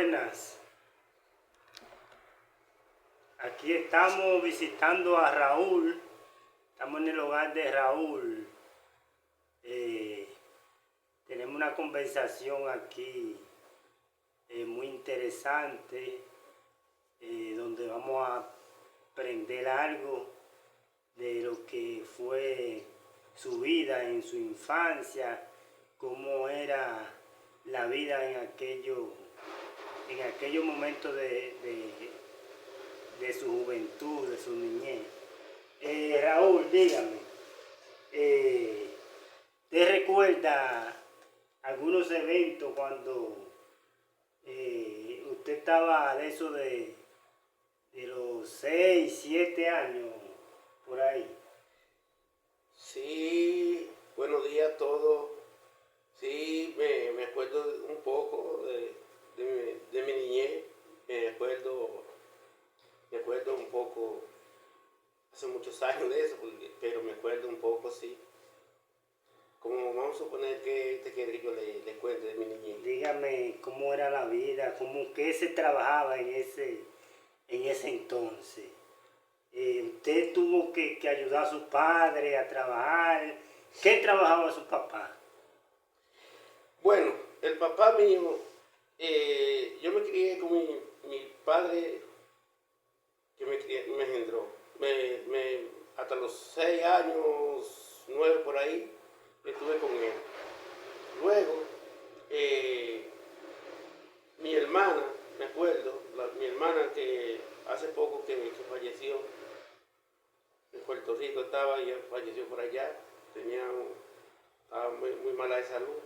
buenas. Aquí estamos visitando a Raúl. Estamos en el hogar de Raúl. Tenemos una conversación aquí muy interesante, donde vamos a aprender algo de lo que fue su vida en su infancia, cómo era la vida en aquellos momentos de su juventud, de su niñez. Raúl, dígame, ¿te recuerda algunos eventos cuando usted estaba de eso de los 6, 7 años, por ahí? Sí, buenos días a todos. Sí, me acuerdo un poco de mi niñez. Me acuerdo un poco, hace muchos años de eso, pero me acuerdo un poco, sí. Como vamos a suponer que te quiere que yo le cuente de mi niñez. Dígame cómo era la vida, qué se trabajaba en ese entonces. Usted tuvo que ayudar a su padre a trabajar. ¿Qué trabajaba su papá? Bueno, el papá mío, yo me crié con mi padre que me engendró. Hasta los 6 años, 9 por ahí, estuve con él. Luego, mi hermana, me acuerdo, mi hermana que hace poco que falleció, en Puerto Rico estaba y falleció por allá, estaba muy mala de salud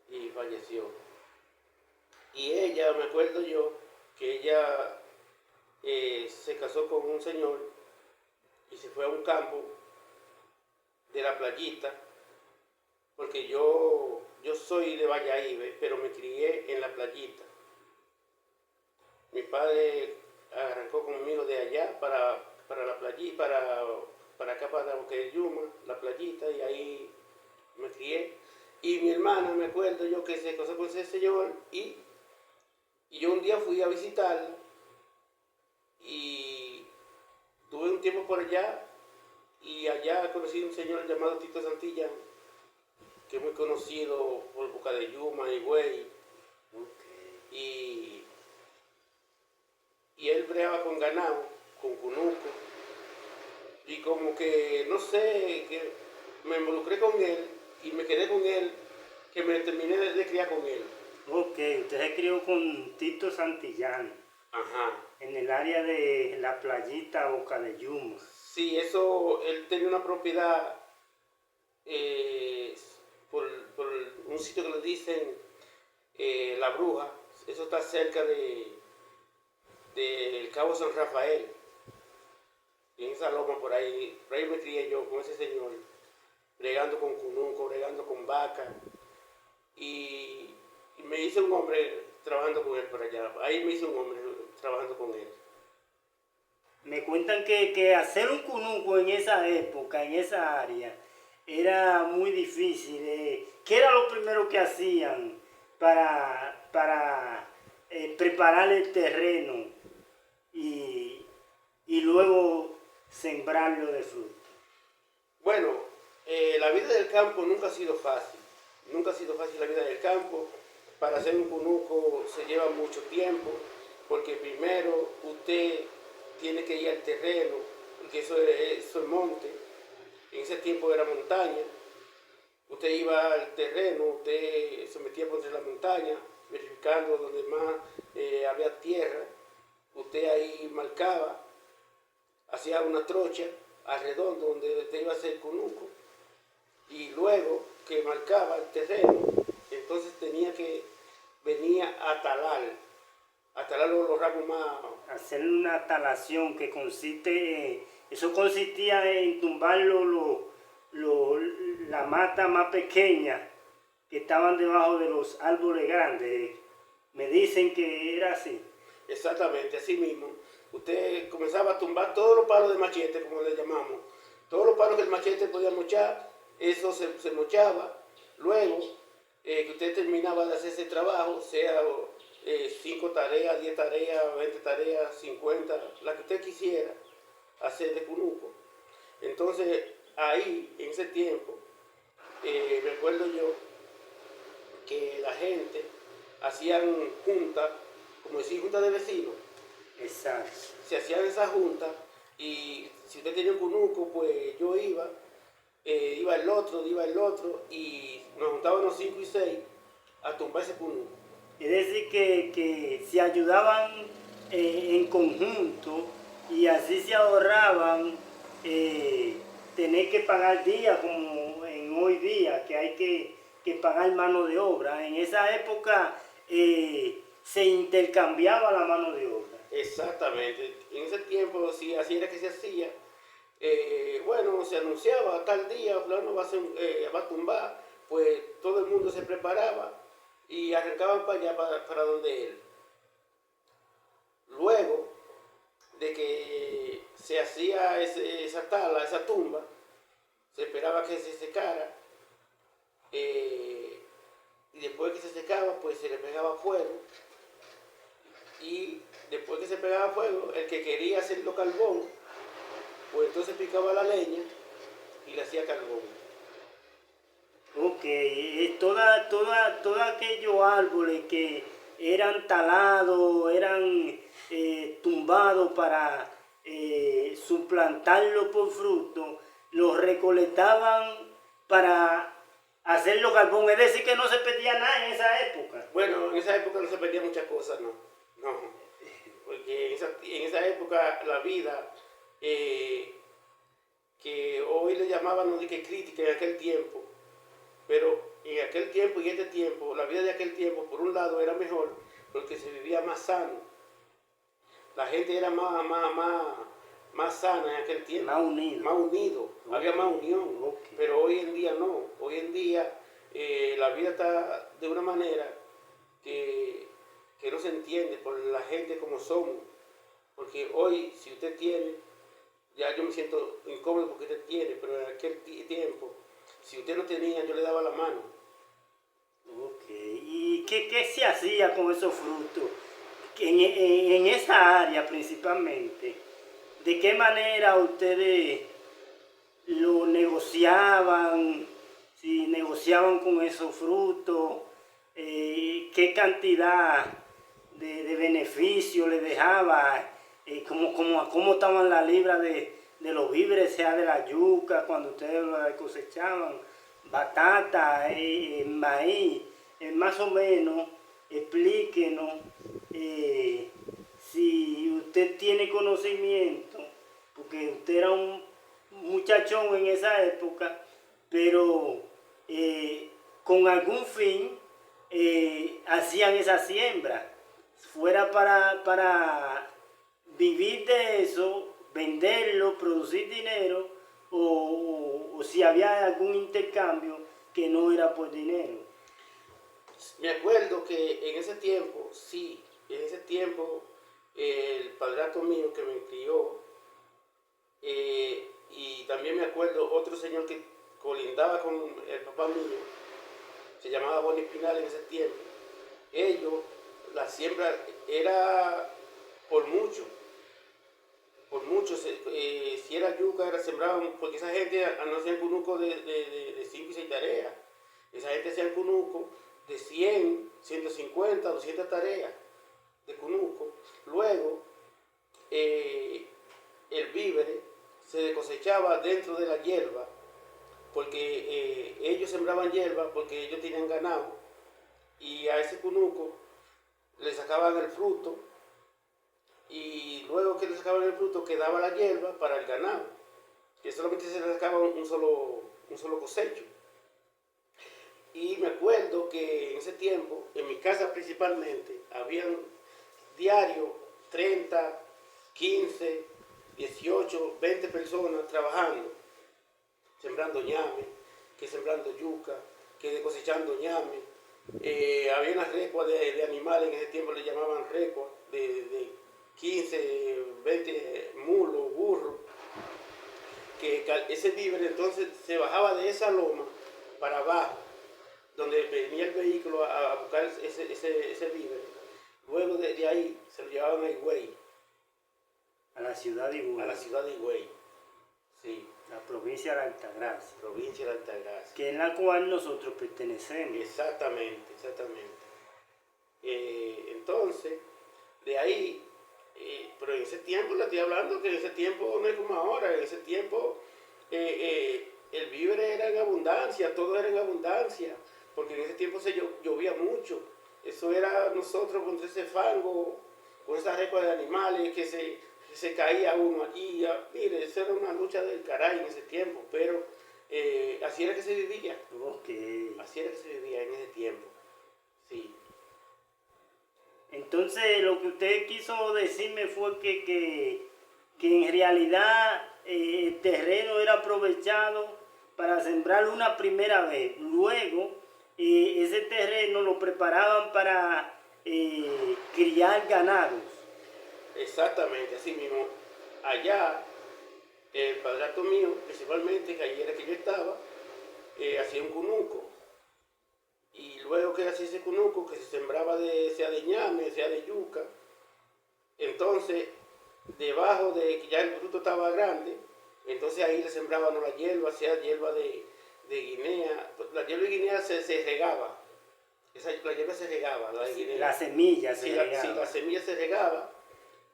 y falleció. Y ella, me acuerdo yo, que ella se casó con un señor y se fue a un campo de la playita, porque yo soy de Valladolid, pero me crié en la playita. Mi padre arrancó conmigo de allá para la playita, para acá, para Boca de Yuma, la playita, y ahí me crié. Y mi hermana, me acuerdo yo, que se casó con ese señor, y yo un día fui a visitarla, y tuve un tiempo por allá, y allá conocí a un señor llamado Tito Santillán, que es muy conocido por Boca de Yuma y Güey. Okay. Y él breaba con ganado, con cunuco, y como que, no sé, que me involucré con él, y me quedé con él, que me terminé de criar con él. Ok, usted se crió con Tito Santillán. Ajá. En el área de la playita Boca de Yuma. Sí, él tenía una propiedad por un sitio que le dicen La Bruja. Eso está cerca del Cabo San Rafael. Y en esa loma por ahí me crié yo con ese señor, bregando con cunuco, bregando con vaca. Y me hice un hombre trabajando con él por allá. Ahí me hice un hombre trabajando con él. Me cuentan que hacer un cunuco en esa época, en esa área, era muy difícil. ¿Qué era lo primero que hacían para preparar el terreno y luego sembrarlo de fruta? Bueno, la vida del campo nunca ha sido fácil. Nunca ha sido fácil la vida del campo. Para hacer un cunuco se lleva mucho tiempo, porque primero usted tiene que ir al terreno, porque eso es monte. En ese tiempo era montaña. Usted iba al terreno, usted se metía por entre la montaña, verificando donde más había tierra. Usted ahí marcaba, hacía una trocha alrededor donde usted iba a hacer cunuco. Y luego que marcaba el terreno, entonces tenía que venir a talar los ramos más. Hacer una talación que eso consistía en tumbar la mata más pequeña que estaban debajo de los árboles grandes. Me dicen que era así. Exactamente, así mismo. Usted comenzaba a tumbar todos los palos de machete, como le llamamos. Todos los palos que el machete podía mochar, eso se mochaba. Luego que usted terminaba de hacer ese trabajo, sea 5 tareas, 10 tareas, 20 tareas, 50, la que usted quisiera hacer de cunuco. Entonces, ahí, en ese tiempo, recuerdo yo que la gente hacían juntas, como decir, juntas de vecinos. Exacto. Se hacían esas juntas y si usted tenía un cunuco, pues yo iba el otro, y nos juntábamos 5 y 6 a tumbar ese cunuco. Es decir, que se ayudaban en conjunto y así se ahorraban tener que pagar días como en hoy día, que hay que pagar mano de obra. En esa época se intercambiaba la mano de obra. Exactamente. En ese tiempo, sí, así era que se hacía. Bueno, se anunciaba tal día, fulano va a tumbar, pues todo el mundo se preparaba y arrancaban para allá, para donde él. Luego de que se hacía esa tala, esa tumba, se esperaba que se secara, y después que se secaba, pues se le pegaba fuego, y después que se pegaba fuego, el que quería hacerlo carbón, pues entonces picaba la leña y le hacía carbón. Ok, todos aquellos árboles que eran talados, eran tumbados para suplantarlo por fruto, los recolectaban para hacerlo carbón. Es decir, que no se perdía nada en esa época. Bueno, en esa época no se perdían muchas cosas, no. Porque en esa época la vida, que hoy le llamaban no de que crítica en aquel tiempo, pero en aquel tiempo y este tiempo, la vida de aquel tiempo, por un lado era mejor porque se vivía más sano. La gente era más sana en aquel tiempo. Más unido. Más unido. Okay. Había más unión. Okay. Pero hoy en día no. Hoy en día la vida está de una manera que no se entiende por la gente como somos. Porque hoy, si usted tiene, ya yo me siento incómodo porque usted tiene, pero en aquel tiempo, si usted no tenía, yo le daba la mano. Ok, ¿y qué se hacía con esos frutos? En esa área principalmente, ¿de qué manera ustedes lo negociaban? Si negociaban con esos frutos, ¿qué cantidad de beneficio les dejaba? ¿Cómo estaban las libras de los víveres, sea de la yuca, cuando ustedes la cosechaban, batata, maíz? Más o menos, explíquenos si usted tiene conocimiento, porque usted era un muchachón en esa época, pero con algún fin hacían esa siembra, fuera para vivir de eso, venderlo, producir dinero, o si había algún intercambio que no era por dinero. Me acuerdo que en ese tiempo, sí, el padrastro mío que me crió, y también me acuerdo otro señor que colindaba con el papá mío, se llamaba Boni Espinal en ese tiempo. Ellos, la siembra era por mucho, si era yuca, sembraban, porque esa gente no hacían cunuco de 5 y 6 tareas, esa gente hacía cunuco de 100, 150, 200 tareas de cunuco. Luego, el víver se cosechaba dentro de la hierba, porque ellos sembraban hierba porque ellos tenían ganado, y a ese cunuco le sacaban el fruto, y luego que le sacaban el fruto quedaba la hierba para el ganado, que solamente se le sacaba un solo cosecho. Y me acuerdo que en ese tiempo, en mi casa principalmente, habían diario 30, 15, 18, 20 personas trabajando, sembrando ñame, que sembrando yuca, que cosechando ñame. Había unas recuas de animales, en ese tiempo le llamaban recuas, de 15, 20 mulos, burros, que ese víver entonces se bajaba de esa loma para abajo, donde venía el vehículo a buscar ese víver, de ahí se lo llevaban a Higüey. A la ciudad de Higüey. A la ciudad de Higüey, sí. La provincia de Altagracia. Provincia de Altagracia. Que en la cual nosotros pertenecemos. Exactamente, exactamente. Entonces, de ahí, pero en ese tiempo, le estoy hablando que en ese tiempo no es como ahora, en ese tiempo el víver era en abundancia, todo era en abundancia, porque en ese tiempo llovía mucho. Eso era nosotros con ese fango, con esa repa de animales que se caía uno allí. Mire, eso era una lucha del caray en ese tiempo, pero así era que se vivía. Okay. Así era que se vivía en ese tiempo, sí. Entonces, lo que usted quiso decirme fue que en realidad el terreno era aprovechado para sembrar una primera vez. Luego, ese terreno lo preparaban para criar ganados. Exactamente, así mismo. Allá, el padrastro mío, principalmente, que allí era que yo estaba, hacía un cunuco. Y luego que hacía ese cunuco, que se sembraba sea de ñame, sea de yuca, entonces, debajo de que ya el fruto estaba grande, entonces ahí le sembraban la hierba, sea hierba de guinea. La hierba de guinea se regaba. La hierba se regaba, la de guinea. La semilla se regaba. Sí, la semilla se regaba.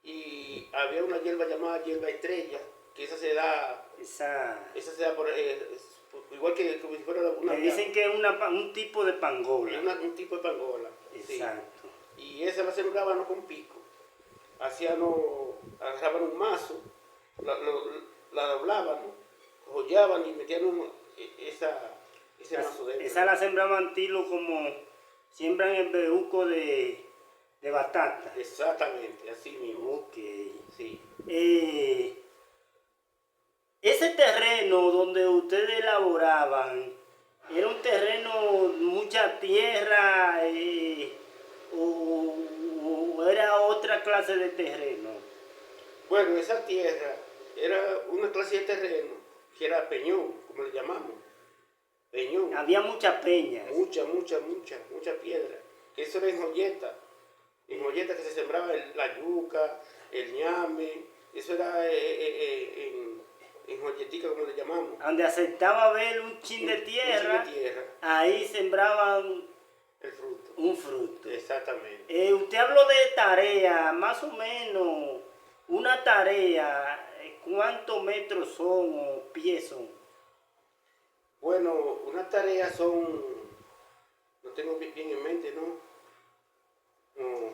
Y había una hierba llamada hierba estrella, que esa se da. Esa se da igual que como si fuera una. Me dicen que es un tipo de pangola. Un tipo de pangola. Exacto. Sí. Y esa la sembraban con pico. Agarraban un mazo, la doblaban, jollaban y metían ese mazo dentro. Esa la sembraban tilo como siembran el bejuco de batata. Exactamente, así mismo. Ok. Sí. Ese terreno donde ustedes elaboraban, ¿era un terreno, mucha tierra o era otra clase de terreno? Bueno, esa tierra era una clase de terreno que era peñón, como le llamamos. Peñón. Había muchas peñas. Mucha piedra. Eso era en joyeta. En joyeta que se sembraba la yuca, el ñame. Eso era en joyetica, como le llamamos. Donde aceptaba ver un chin de tierra, ahí sembraban el fruto. Un fruto. Exactamente. Usted habló de tarea, más o menos, una tarea, ¿cuántos metros son o pies son? Bueno, una tarea son, no tengo bien en mente, ¿no? Como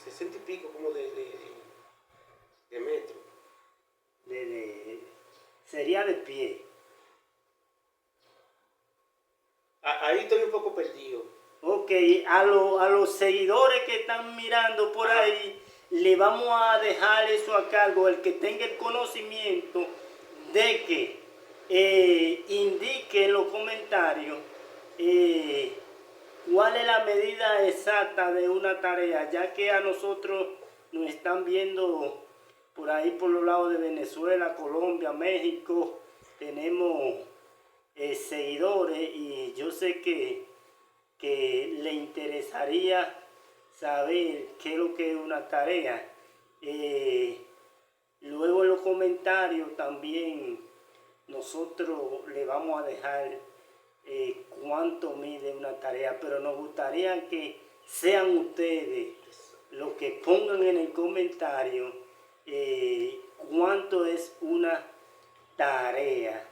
60 y pico como de metro. Sería de pie. Ahí estoy un poco perdido. Ok, a los seguidores que están mirando por ahí, le vamos a dejar eso a cargo, el que tenga el conocimiento de que indique en los comentarios cuál es la medida exacta de una tarea, ya que a nosotros nos están viendo por ahí por los lados de Venezuela, Colombia, México, tenemos seguidores y yo sé que le interesaría saber qué es lo que es una tarea. Luego en los comentarios también nosotros le vamos a dejar cuánto mide una tarea, pero nos gustaría que sean ustedes los que pongan en el comentario cuánto es una tarea.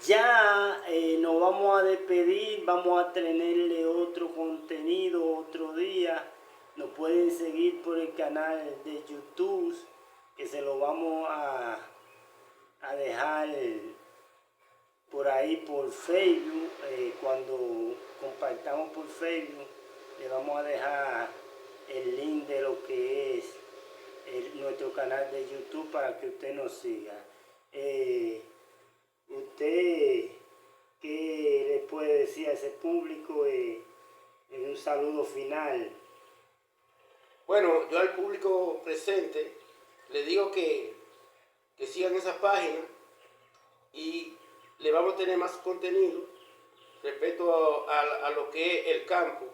Ya nos vamos a despedir, vamos a tenerle otro contenido otro día. Nos pueden seguir por el canal de YouTube, que se lo vamos a dejar por ahí por Facebook. Cuando compartamos por Facebook, le vamos a dejar el link de lo que es nuestro canal de YouTube para que usted nos siga. ¿Usted qué le puede decir a ese público en un saludo final? Bueno, yo al público presente le digo que sigan esa página y le vamos a tener más contenido respecto a lo que es el campo,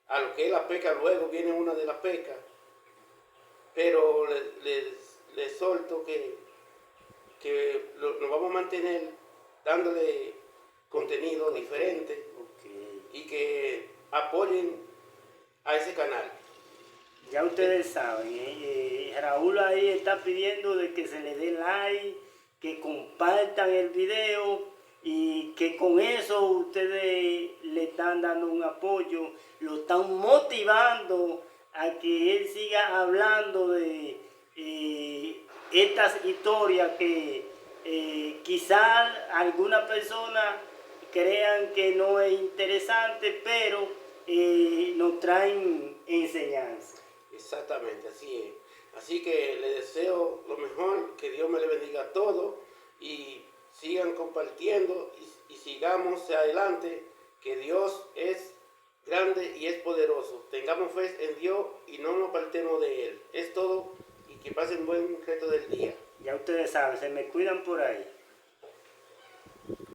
a lo que es la pesca, luego viene una de las pescas, pero les solto que nos vamos a mantener dándole contenido diferente Ok. y que apoyen a ese canal. Ya ustedes saben, Raúl ahí está pidiendo de que se le dé like, que compartan el video y que con eso ustedes le están dando un apoyo, lo están motivando a que él siga hablando de estas historias que quizás algunas personas crean que no es interesante, pero nos traen enseñanza. Exactamente, así es. Así que le deseo lo mejor, que Dios me le bendiga a todos y sigan compartiendo y sigamos adelante, que Dios es grande y es poderoso. Tengamos fe en Dios y no nos apartemos de Él. Es todo y que pasen buen resto del día. Ya ustedes saben, se me cuidan por ahí.